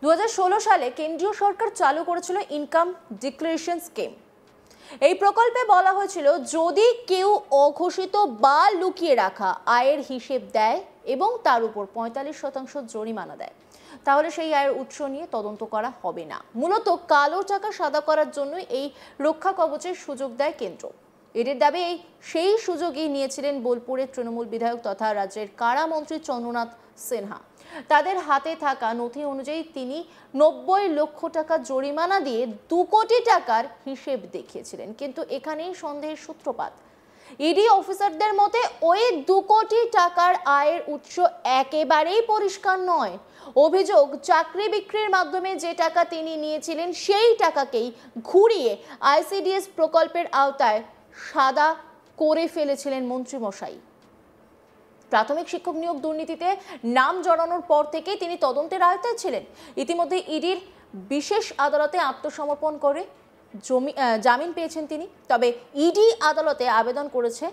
2016 সালে কেন্দ্রীয় সরকার চালু করেছিল ইনকাম ডিক্লারেশন স্কিম। এই প্রকল্পে বলা হয়েছিল যদি কেউ অঘোষিত বা লুকিয়ে রাখা আয়ের হিসেব দেয় এবং তার উপর 45% জরিমানা দেয়, তাহলে সেই আয়ের উৎস নিয়ে তদন্ত করা হবে না। মূলত কালো টাকা সাদা করার জন্য এই রক্ষা কবচের সুযোগ দেয় কেন্দ্র। এদের দাবি সেই সুযোগই নিয়েছিলেন বোলপুরের তৃণমূল বিধায়ক তথা রাজ্যের কারামন্ত্রী চন্দ্রনাথ সিনহা। তাদের হাতে থাকা নথি অনুযায়ী তিনি 90 লক্ষ টাকা জরিমানা দিয়ে 2 কোটি টাকার হিসেব দেখিয়েছিলেন। কিন্তু এখানেই সন্দেহের সূত্রপাত। ইডি অফিসারদের মতে ওই 2 কোটি টাকার আয়ের উৎস একেবারেই পরিষ্কার নয়। অভিযোগ, চাকরি বিক্রির মাধ্যমে যে টাকা তিনি নিয়েছিলেন সেই টাকাকেই ঘুরিয়ে আইসিডিএস প্রকল্পের আওতায় সাদা করে ফেলেছিলেন মন্ত্রীমশাই। প্রাথমিক শিক্ষক নিয়োগ দুর্নীতিতে নাম জড়ানোর পর থেকেই তিনি তদন্তের আওতায় ছিলেন। ইতিমধ্যে ইডির বিশেষ আদালতে আত্মসমর্পণ করে জামিন পেয়েছেন তিনি। তবে ইডি আদালতে আবেদন করেছে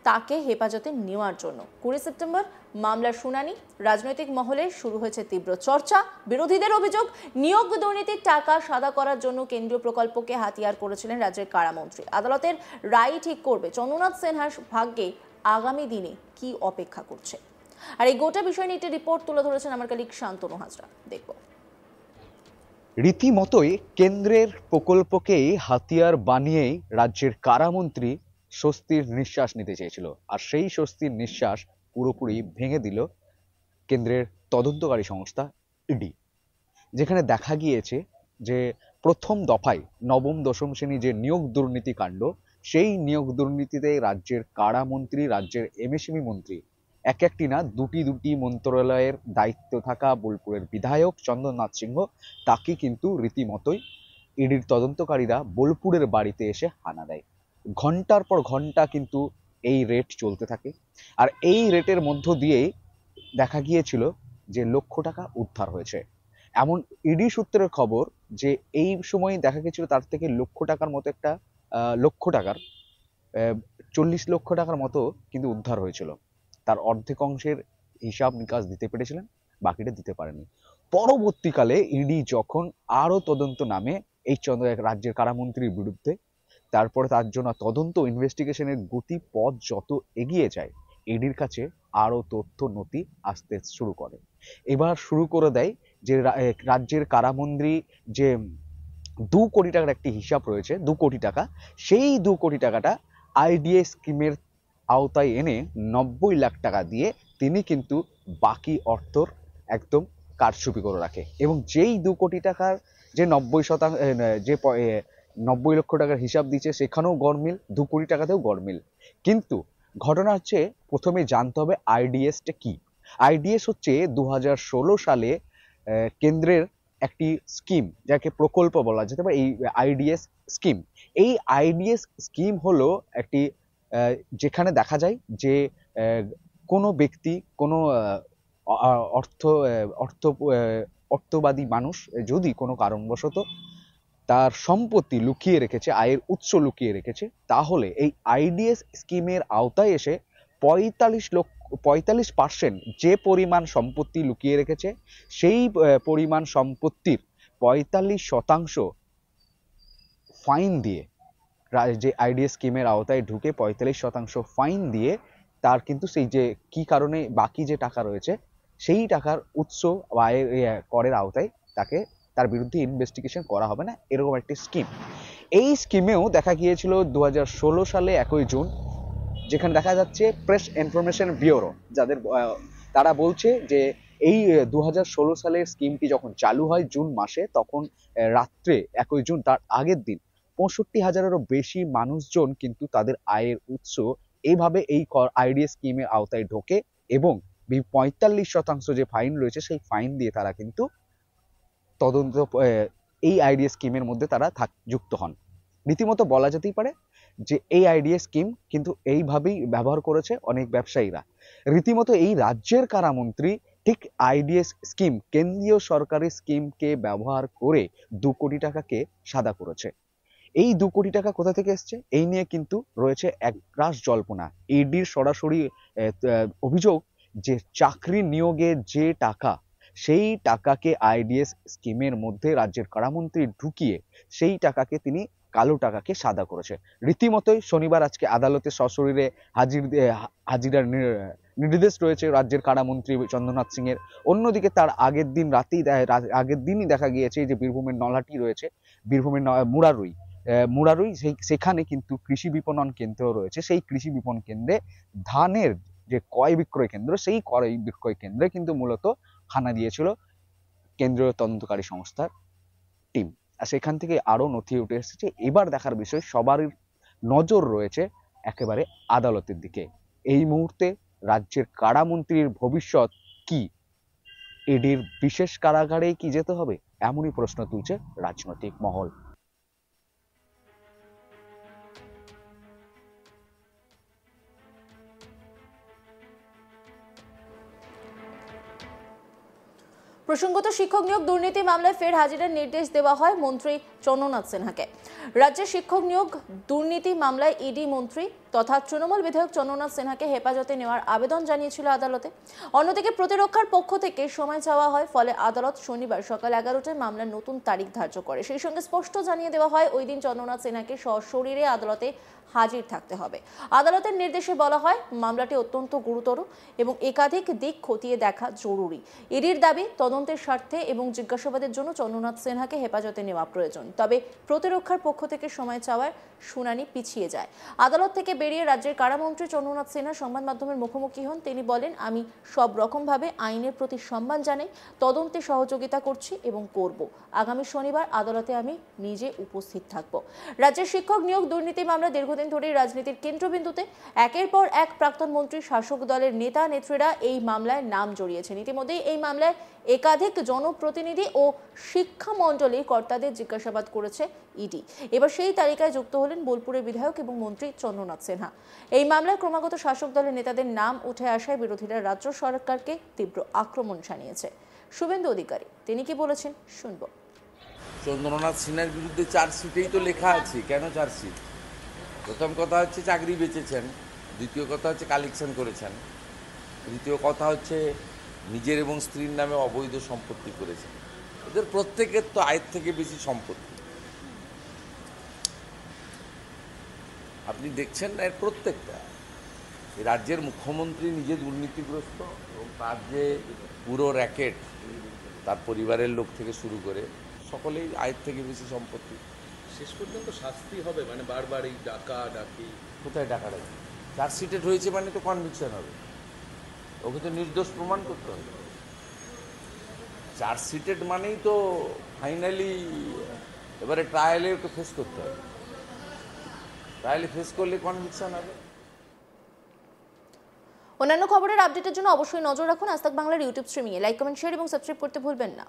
তাকে হেফাজতে নেওয়ার জন্য। 20 সেপ্টেম্বর মামলার শুনানি। রাজনৈতিক মহলে শুরু হয়েছে তীব্র চর্চা। বিরোধীদের অভিযোগ, নিয়োগ দুর্নীতির টাকা সাদা করার জন্য কেন্দ্রীয় প্রকল্পকে হাতিয়ার করেছিলেন রাজ্যের কারামন্ত্রী। আদালতের রায় ঠিক করবে চন্দ্রনাথ সিনহার ভাগ্যে আগামী দিনে কি অপেক্ষা করছে। আর এই গোটা বিষয় নিয়ে একটি রিপোর্ট তুলে ধরেছেন আমার কলিগ শান্তনু হাজরা। দেখব। রীতিমতোই কেন্দ্রের প্রকল্পকেই হাতিয়ার বানিয়েই রাজ্যের কারামন্ত্রী স্বস্তির নিঃশ্বাস নিতে চেয়েছিল, আর সেই স্বস্তির নিঃশ্বাস পুরোপুরি ভেঙে দিল কেন্দ্রের তদন্তকারী সংস্থা ইডি। যেখানে দেখা গিয়েছে যে প্রথম দফায় নবম দশম শ্রেণী যে নিয়োগ দুর্নীতি কাণ্ড, সেই নিয়োগ দুর্নীতিতে রাজ্যের কারামন্ত্রী, রাজ্যের এমএসএমই মন্ত্রী, একটি না দুটি মন্ত্রণালয়ের দায়িত্ব থাকা বোলপুরের বিধায়ক চন্দ্রনাথ সিংহ, তাকে কিন্তু রীতিমতোই ইডির তদন্তকারীরা বোলপুরের বাড়িতে এসে হানা দেয়। ঘন্টার পর ঘন্টা কিন্তু এই রেট চলতে থাকে, আর এই রেটের মধ্য দিয়েই দেখা গিয়েছিল যে লক্ষ টাকা উদ্ধার হয়েছে। এমন ইডি সূত্রের খবর যে এই সময় দেখা গেছিল তার থেকে লক্ষ টাকার মতো একটা লক্ষ টাকার 40 লক্ষ টাকার মতো কিন্তু উদ্ধার হয়েছিল। তার অর্ধেক অংশের হিসাব নিকাশ দিতে পেরেছিলেন, বাকিটা দিতে পারেনি। পরবর্তীকালে ইডি যখন আরো তদন্ত নামে এই রাজ্যের কারামন্ত্রীর বিরুদ্ধে, তারপরে তার জন্য তদন্ত ইনভেস্টিগেশনের গতি পথ যত এগিয়ে যায়, ইডির কাছে আরো তথ্য নথি আসতে শুরু করে। এবার শুরু করে দেয় যে রাজ্যের কারামন্ত্রী যে 2 কোটি টাকার একটি হিসাব রয়েছে, 2 কোটি টাকা, সেই 2 কোটি টাকাটা আইডিএস স্কিমের আওতায় এনে 90 লাখ টাকা দিয়ে তিনি কিন্তু বাকি অর্থর একদম কারচুপি করে রাখে। এবং যেই 2 কোটি টাকার যে 90% যে 90 লক্ষ টাকার হিসাব দিচ্ছে, সেখানেও গড়মিল, 2 কোটি টাকাতেও গড়মিল। কিন্তু ঘটনা হচ্ছে, প্রথমে জানতে হবে আইডিএসটা কি। আইডিএস হচ্ছে 2016 সালে কেন্দ্রের একটি স্কিম, যাকে প্রকল্প বলা যেতে পারে, এই আইডিএস স্কিম। এই আইডিএস স্কিম হলো একটি যেখানে দেখা যায় যে কোনো ব্যক্তি, কোনো অর্থবাদী মানুষ যদি কোনো কারণবশত তার সম্পত্তি লুকিয়ে রেখেছে, আয়ের উৎস লুকিয়ে রেখেছে, তাহলে এই আইডিএস স্কিমের আওতায় এসে 45% যে পরিমাণ সম্পত্তি লুকিয়ে রেখেছে, সেই পরিমাণ সম্পত্তির 45% ফাইন দিয়ে, যে আইডিএস স্কিমের আওতায় ঢুকে 45% ফাইন দিয়ে তার কিন্তু সেই যে কি কারণে বাকি যে টাকা রয়েছে, সেই টাকার উৎস বা করের আওতায় তাকে, তার বিরুদ্ধে ইনভেস্টিগেশন করা হবে না, এরকম একটি স্কিম। এই স্কিমেও দেখা গিয়েছিল 2016 সালে 1 জুন, যেখানে দেখা যাচ্ছে প্রেস ইনফরমেশন ব্যুরো যাদের, তারা বলছে যে এই 2016 সালের স্কিমটি যখন চালু হয় জুন মাসে, তখন রাত্রে 1 জুন তার আগের দিন 65,000-এরও বেশি মানুষজন কিন্তু তাদের আয়ের উৎস এইভাবে এই আইডিএস স্কিমের আওতায় ঢোকে, এবং 45% যে ফাইন রয়েছে, সেই ফাইন দিয়ে তারা কিন্তু তদন্ত এই আইডিএস স্কিমের মধ্যে তারা যুক্ত হন। রীতিমতো বলা যেতেই পারে যে এই আইডিএস স্কিম কিন্তু এইভাবেই ব্যবহার করেছে অনেক ব্যবসায়ীরা। রীতিমতো এই রাজ্যের কারামন্ত্রী ঠিক আইডিএস স্কিম, কেন্দ্রীয় সরকারি স্কিমকে ব্যবহার করে 2 কোটি টাকাকে সাদা করেছে। এই 2 কোটি টাকা কোথা থেকে এসছে, এই নিয়ে কিন্তু রয়েছে একরাশ জল্পনা। ইডির সরাসরি অভিযোগ যে চাকরি নিয়োগে যে টাকা, সেই টাকাকে আইডিএস স্কিমের মধ্যে রাজ্যের কারামন্ত্রী ঢুকিয়ে সেই টাকাকে তিনি কালো টাকাকে সাদা করেছে। রীতিমতোই শনিবার আজকে আদালতে সশরীরে হাজিরার নির্দেশ রয়েছে রাজ্যের কারামন্ত্রী চন্দ্রনাথ সিং এর। অন্যদিকে তার আগের দিনই দেখা গিয়েছে যে বীরভূমের নলহাটি রয়েছে, বীরভূমের মুরারুই সেখানে কিন্তু কৃষি বিপণন কেন্দ্র রয়েছে। সেই কৃষি বিপণন কেন্দ্রে ধানের যে ক্রয় বিক্রয় কেন্দ্র, সেই ক্রয় বিক্রয় কেন্দ্রে কিন্তু মূলত হানা দিয়েছিল কেন্দ্রীয় তদন্তকারী সংস্থার টিম। আর সেখান থেকে আরো নথি উঠে এসেছে। এবার দেখার বিষয়, সবারই নজর রয়েছে একেবারে আদালতের দিকে। এই মুহূর্তে রাজ্যের কারামন্ত্রীর ভবিষ্যৎ কি? ইডির বিশেষ কারাগারেই কি যেতে হবে? এমনই প্রশ্ন তুলছে রাজনৈতিক মহল। প্রসঙ্গত শিক্ষক নিয়োগ দুর্নীতি মামলায় ফের হাজিরার নির্দেশ দেওয়া হয় মন্ত্রী চন্দ্রনাথ সিনহাকে। রাজ্যের শিক্ষক নিয়োগ দুর্নীতি মামলায় ইডি মন্ত্রী তথা তৃণমূল বিধায়ক চন্দ্রনাথ সিনহাকে হেফাজতে নেওয়ার আবেদন জানিয়েছিল আদালতে। অন্যদিকে প্রতিরক্ষার পক্ষ থেকে সময় চাওয়া হয়, ফলে আদালত শনিবার সকাল 11টায় মামলার নতুন তারিখ ধার্য করে। সেই সঙ্গে স্পষ্ট জানিয়ে দেওয়া হয় ওই দিন চন্দ্রনাথ সিনহাকে সশরীরে আদালতে হাজির থাকতে হবে। আদালতের নির্দেশে বলা হয় মামলাটি অত্যন্ত গুরুতর এবং একাধিক দিক খতিয়ে দেখা জরুরি। ইডির দাবি তদন্তের স্বার্থে এবং জিজ্ঞাসাবাদের জন্য চন্দ্রনাথ সিনহাকে হেফাজতে নেওয়া প্রয়োজন। তবে প্রতিরক্ষার পক্ষ থেকে সময় চাওয়ার শুনানি পিছিয়ে যায়। আদালত থেকে বেরিয়ে রাজ্যের কারামন্ত্রী চন্দ্রনাথ সিনহা সংবাদ মাধ্যমের মুখোমুখি হন। তিনি বলেন, আমি সব রকমভাবে আইনের প্রতি সম্মান জানাই, তদন্তে সহযোগিতা করছি এবং করব। আগামী শনিবার আদালতে আমি নিজে উপস্থিত থাকব। রাজ্যের শিক্ষক নিয়োগ দুর্নীতি মামলা দীর্ঘদিন ধরেই রাজনীতির কেন্দ্রবিন্দুতে। একের পর এক প্রাক্তন মন্ত্রী, শাসক দলের নেতা নেত্রীরা এই মামলায় নাম জড়িয়েছেন। ইতিমধ্যেই এই মামলায় একাধিক জনপ্রতিনিধি ও শিক্ষা মণ্ডলী কর্তাদের জিজ্ঞাসাবাদ করেছে ইডি। এবার সেই তালিকায় যুক্ত হলেন বোলপুরের বিধায়ক এবং মন্ত্রী চন্দ্রনাথ সিনহা। এই মামলায় ক্রমাগত শাসক দলের নেতাদের নাম উঠে আসায় বিরোধীরা রাজ্য সরকারকে তীব্র আক্রমণ জানিয়েছে। শুভেন্দু অধিকারী তিনি কি বলেছেন শুনবো। চন্দ্রনাথ সিনহার বিরুদ্ধে চার্জশিটেই তো লেখা আছে। কেন চার্জশিট? প্রথম কথা হচ্ছে চাকরি বেচেছেন, দ্বিতীয় কথা হচ্ছে কালেকশন করেছেন, তৃতীয় কথা হচ্ছে নিজের এবং স্ত্রীর নামে অবৈধ সম্পত্তি করেছেন। এদের প্রত্যেকের তো আয়ের থেকে বেশি সম্পত্তি। আপনি দেখছেন না, এর প্রত্যেকটা। এই রাজ্যের মুখ্যমন্ত্রী নিজে দুর্নীতিগ্রস্ত এবং তার যে পুরো র্যাকেট, তার পরিবারের লোক থেকে শুরু করে সকলেই আয়ের থেকে বেশি সম্পত্তি। শেষ পর্যন্ত শাস্তি হবে, মানে বারবার এই ডাকি কোথায় ডাকাডাকি? চার্জশিটেড হয়েছে মানে তো কনভিকশন হবে, ওকে তো নির্দোষ প্রমাণ করতে হবে। চার্জশিটেড মানেই তো ফাইনালি এবারে ট্রায়ালে ওকে ফেস করতে হবে। ট্রায়ালে ফেস করলে কনভিকশন হবে। অন্যান্য খবরের আপডেটের জন্য অবশ্যই নজর রাখুন আজ তাক বাংলার ইউটিউব স্ট্রিমিংয়ে। লাইক, কমেন্ট, শেয়ার এবং সাবস্ক্রাইব করতে ভুলবেন না।